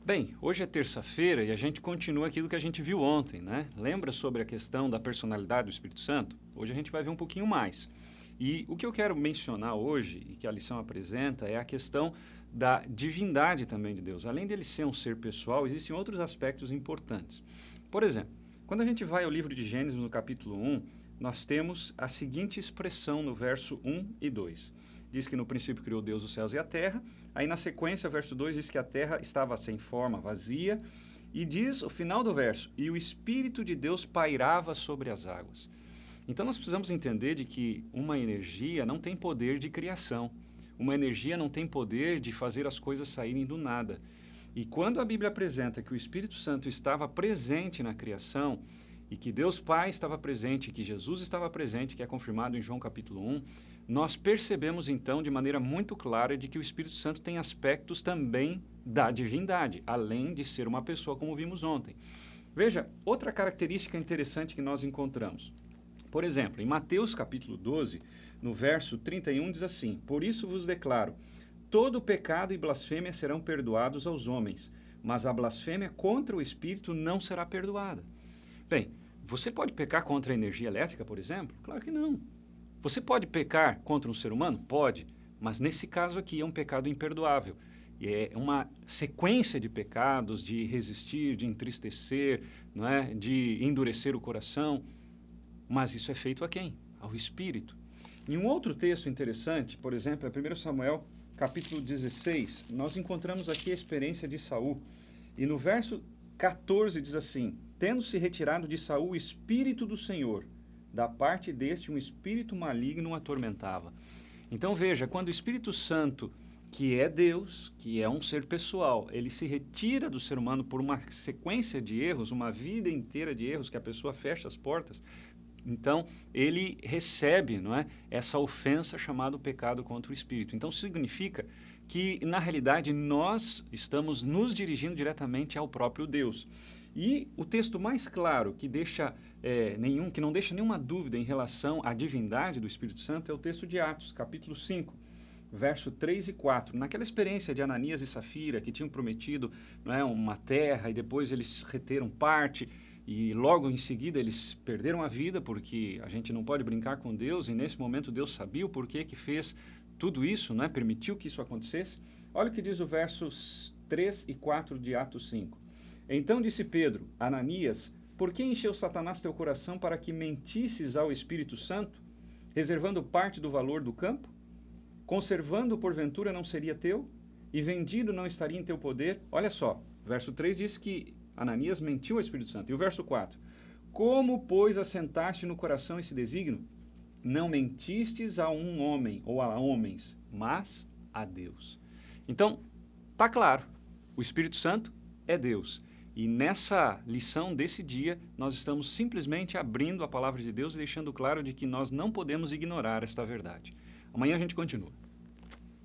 Bem, hoje é terça-feira e a gente continua aquilo que a gente viu ontem, né? Lembra sobre a questão da personalidade do Espírito Santo? Hoje a gente vai ver um pouquinho mais. E o que eu quero mencionar hoje, e que a lição apresenta, é a questão da divindade também de Deus. Além dele ser um ser pessoal, existem outros aspectos importantes. Por exemplo, quando a gente vai ao livro de Gênesis, no capítulo 1, nós temos a seguinte expressão no verso 1 e 2. Diz que no princípio criou Deus os céus e a terra. Aí na sequência, verso 2 diz que a terra estava sem forma, vazia. E diz o final do verso, e o Espírito de Deus pairava sobre as águas. Então nós precisamos entender de que uma energia não tem poder de criação. Uma energia não tem poder de fazer as coisas saírem do nada. E quando a Bíblia apresenta que o Espírito Santo estava presente na criação, e que Deus Pai estava presente, que Jesus estava presente, que é confirmado em João capítulo 1, nós percebemos então de maneira muito clara de que o Espírito Santo tem aspectos também da divindade, além de ser uma pessoa como vimos ontem. Veja, outra característica interessante que nós encontramos. Por exemplo, em Mateus capítulo 12, no verso 31 diz assim: Por isso vos declaro, todo pecado e blasfêmia serão perdoados aos homens, mas a blasfêmia contra o Espírito não será perdoada. Bem, você pode pecar contra a energia elétrica, por exemplo? Claro que não. Você pode pecar contra um ser humano? Pode, mas nesse caso aqui é um pecado imperdoável. E é uma sequência de pecados, de resistir, de entristecer, não é? De endurecer o coração. Mas isso é feito a quem? Ao Espírito. Em um outro texto interessante, por exemplo, é 1 Samuel, capítulo 16, nós encontramos aqui a experiência de Saul. E no verso 14 diz assim: Tendo-se retirado de Saul o Espírito do Senhor, da parte deste um espírito maligno o atormentava. Então veja, quando o Espírito Santo, que é Deus, que é um ser pessoal, ele se retira do ser humano por uma sequência de erros, uma vida inteira de erros, que a pessoa fecha as portas, então ele recebe, não é, essa ofensa chamada pecado contra o Espírito. Então significa que, na realidade, nós estamos nos dirigindo diretamente ao próprio Deus. E o texto mais claro que que não deixa nenhuma dúvida em relação à divindade do Espírito Santo é o texto de Atos, capítulo 5, verso 3 e 4. Naquela experiência de Ananias e Safira, que tinham prometido, não é, uma terra, e depois eles reteram parte, e logo em seguida eles perderam a vida, porque a gente não pode brincar com Deus, e nesse momento Deus sabia o porquê que fez tudo isso, não é? Permitiu que isso acontecesse. Olha o que diz o versos 3 e 4 de Atos 5. Então disse Pedro: Ananias, por que encheu Satanás teu coração para que mentisses ao Espírito Santo, reservando parte do valor do campo? Conservando porventura não seria teu? E vendido não estaria em teu poder? Olha só, verso 3 diz que Ananias mentiu ao Espírito Santo. E o verso 4: Como, pois, assentaste no coração esse desígnio? Não mentistes a um homem ou a homens, mas a Deus. Então, está claro, o Espírito Santo é Deus. E nessa lição desse dia, nós estamos simplesmente abrindo a palavra de Deus e deixando claro de que nós não podemos ignorar esta verdade. Amanhã a gente continua.